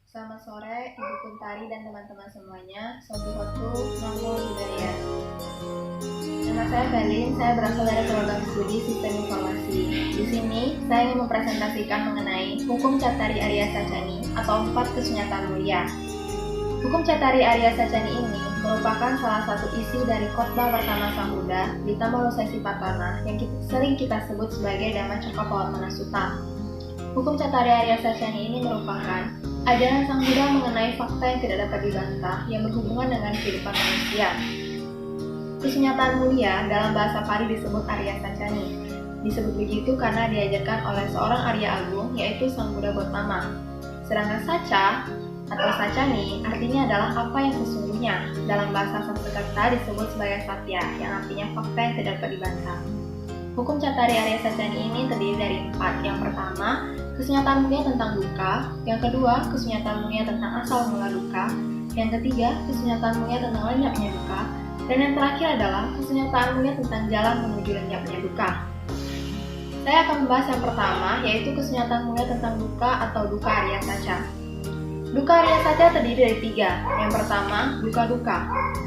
Selamat sore, Ibu Kuntari dan teman-teman semuanya. Sobihotu, Namo Buddhaya. Nama saya Galin, saya berasal dari program studi Sistem Informasi. Di sini, saya ingin mempresentasikan mengenai Hukum Cattari Arya Sacani atau 4 Kesunyataan Mulia. Hukum Cattari Arya Sacani ini merupakan salah satu isi dari khotbah pertama Sang Buddha di Tamalosesi Patana yang sering kita sebut sebagai Dhamma Cakkappavattana Sutta. Hukum Cattari Arya Sacani ini merupakan ajaran Sang Buddha mengenai fakta yang tidak dapat dibantah yang berhubungan dengan kehidupan manusia. Kesunyataan mulia dalam bahasa Pali disebut Arya Sacani. Disebut begitu karena diajarkan oleh seorang Arya Agung yaitu Sang Buddha Gautama. Sedangkan Saca atau Sacani artinya adalah apa yang sesungguhnya. Dalam bahasa Sanskerta disebut sebagai Satya yang artinya fakta yang tidak dapat dibantah. Hukum Cattari Arya Sacani ini terdiri dari 4. Yang pertama, kesunyataan mulia tentang duka. Yang kedua, kesunyataan mulia tentang asal mula duka. Yang ketiga, kesunyataan mulia tentang lenyapnya duka. Dan yang terakhir adalah kesunyataan mulia tentang jalan menuju lenyapnya duka. Saya akan membahas yang pertama, yaitu kesunyataan mulia tentang duka atau duka Arya Saca. Duka Arya Saca terdiri dari 3. Yang pertama, duka-duka.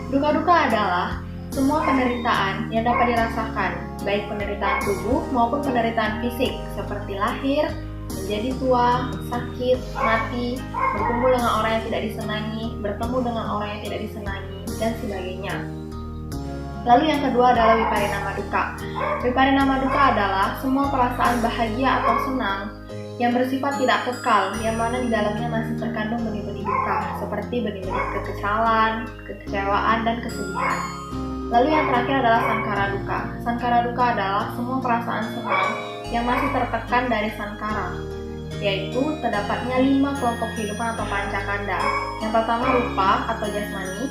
Duka-duka adalah semua penderitaan yang dapat dirasakan, baik penderitaan tubuh maupun penderitaan fisik, seperti lahir, menjadi tua, sakit, mati, berkumpul dengan orang yang tidak disenangi, bertemu dengan orang yang tidak disenangi, dan sebagainya. Lalu yang kedua adalah Viparinama duka. Viparinama duka adalah semua perasaan bahagia atau senang yang bersifat tidak kekal, yang mana di dalamnya masih terkandung benih-benih duka, seperti benih-benih kekesalan, kekecewaan, dan kesedihan. Lalu yang terakhir adalah Sankara duka. Sankara duka adalah semua perasaan senang yang masih tertekan dari sankara, yaitu terdapatnya 5 kelompok kehidupan atau pancakanda. Yang pertama rupa atau jasmani,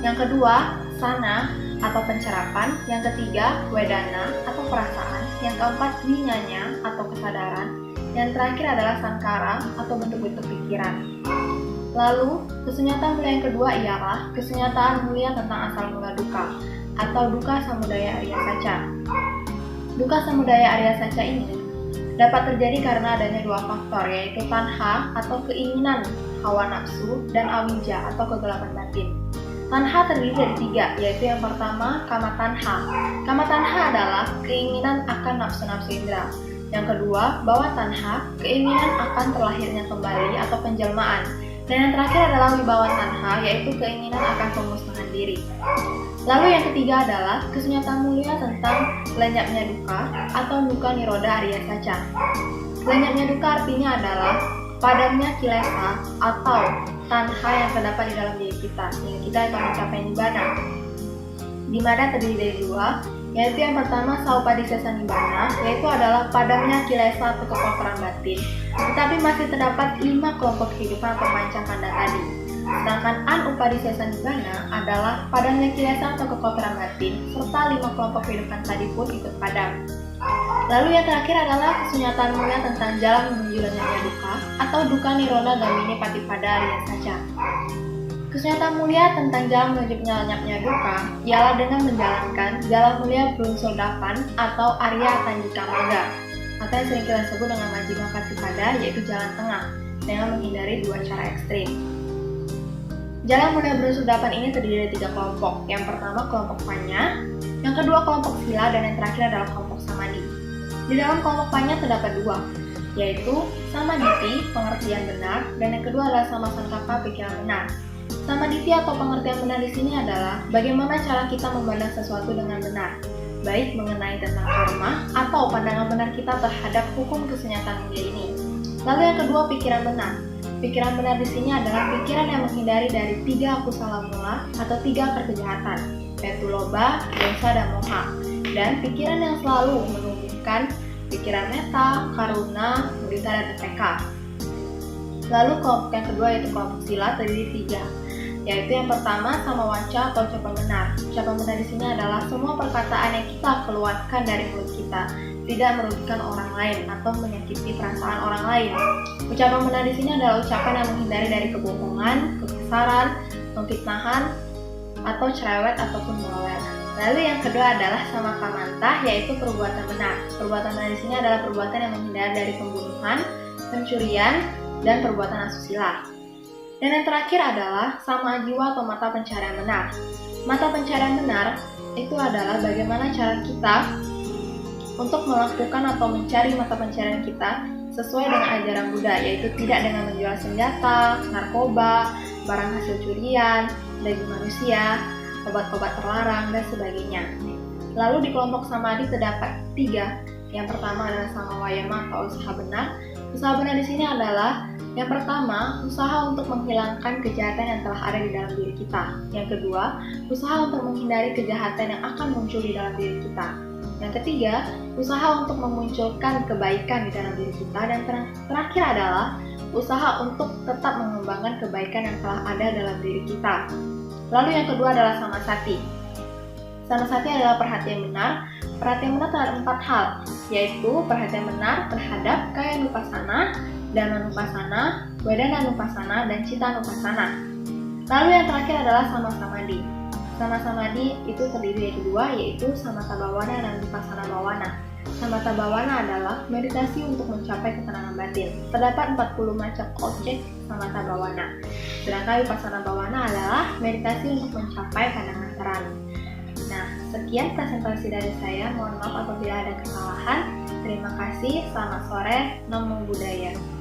yang kedua sana atau pencerapan, yang ketiga wedana atau perasaan, yang keempat winyanya atau kesadaran, yang terakhir adalah sankara atau bentuk-bentuk pikiran. Lalu kesunyataan mulia yang kedua ialah kesunyataan mulia tentang asal mula duka atau duka samudaya Arya Saca. Duka samudaya Arya Saca ini dapat terjadi karena adanya 2 faktor, yaitu tanha atau keinginan hawa nafsu dan awija atau kegelapan batin. Tanha terdiri dari 3, yaitu yang pertama kama tanha. Kama tanha adalah keinginan akan nafsu-nafsu indera. Yang kedua bawa tanha, keinginan akan terlahirnya kembali atau penjelmaan. Dan yang terakhir adalah wibawa tanha, yaitu keinginan akan pemusnahan diri. Lalu yang ketiga adalah kesunyataan mulia tentang lenyapnya duka atau duka niroda Arya Saca. Lenyapnya duka artinya adalah padamnya kilesa atau tanha yang terdapat di dalam diri kita, sehingga kita akan mencapai nibbana. Di mana terdiri dari 2, yaitu yang pertama saupadisesa nibbana, yaitu adalah padamnya kilesa atau kekotoran batin, tetapi masih terdapat 5 kelompok kehidupan atau pancakanda tadi. Sedangkan anupadisesa nibbana adalah padamnya kilesa atau kekotoran batin, serta 5 kelompok kehidupan tadi pun ikut padam. Lalu yang terakhir adalah kesunyataan mulia tentang jalan menuju lenyapnya duka atau duka niroda gamini patipada Arya Saca. Kesunyataan mulia tentang jalan menuju lenyapnya duka ialah dengan menjalankan jalan mulia Brunsur Dapan atau Arya Tanjika Marga, atau yang sering kita sebut dengan Majjhima Patipada, yaitu jalan tengah, dengan menghindari 2 cara ekstrim. Jalan mulia Brunsur Dapan ini terdiri dari 3 kelompok. Yang pertama kelompok Panya, yang kedua kelompok Sila, dan yang terakhir adalah kelompok Samadhi. Di dalam kelompok Panya terdapat 2, yaitu Samaditi, pengertian benar, dan yang kedua adalah Samasankappa, pikiran benar. Samaditi atau pengertian benar di sini adalah bagaimana cara kita memandang sesuatu dengan benar, baik mengenai tentang karma atau pandangan benar kita terhadap hukum kesunyataan mulia ini. Lalu yang kedua pikiran benar. Pikiran benar di sini adalah pikiran yang menghindari dari 3 akusala mula atau 3 perkejahatan, yaitu loba, dosa, dan moha. Dan pikiran yang selalu menumbuhkan pikiran metta, karuna, mudita, dan upeka. Lalu kelompok yang kedua yaitu kelompok sila terdiri 3, yaitu yang pertama sama waca atau ucapan benar. Ucapan benar di sini adalah semua perkataan yang kita keluarkan dari mulut kita tidak merugikan orang lain atau menyakiti perasaan orang lain. Ucapan benar di sini adalah ucapan yang menghindari dari kebohongan, kebesaran, memfitnahan, atau cerewet ataupun bawel. Lalu yang kedua adalah sama kamantah, yaitu perbuatan benar. Perbuatan benar di sini adalah perbuatan yang menghindari dari pembunuhan, pencurian, dan perbuatan asusila. Dan yang terakhir adalah sama jiwa atau mata pencarian benar. Mata pencarian benar itu adalah bagaimana cara kita untuk melakukan atau mencari mata pencarian kita sesuai dengan ajaran Buddha, yaitu tidak dengan menjual senjata, narkoba, barang hasil curian, daging manusia, obat-obat terlarang, dan sebagainya. Lalu di kelompok samadhi terdapat 3. Yang pertama adalah samawayama atau usaha benar. Usaha benar di sini adalah yang pertama, usaha untuk menghilangkan kejahatan yang telah ada di dalam diri kita. Yang kedua, usaha untuk menghindari kejahatan yang akan muncul di dalam diri kita. Yang ketiga, usaha untuk memunculkan kebaikan di dalam diri kita. Dan terakhir adalah usaha untuk tetap mengembangkan kebaikan yang telah ada dalam diri kita. Lalu yang kedua adalah samasati. Samasati adalah perhatian benar. Perhatian benar terhadap 4 hal, yaitu perhatian benar terhadap kaya nupasana, dana nupasana, wedana nupasana, dan cita nupasana. Lalu yang terakhir adalah sama samadhi. Sama samadhi itu terdiri dari 2, yaitu samatha bhawana dan vipassana bhawana. Samatha bhawana adalah meditasi untuk mencapai ketenangan batin. Terdapat 40 macam objek samatha bhawana. Sedangkan vipassana bhawana adalah meditasi untuk mencapai pandangan terang. Nah, sekian presentasi dari saya. Mohon maaf apabila ada kesalahan. Terima kasih. Selamat sore. Namo Buddhaya.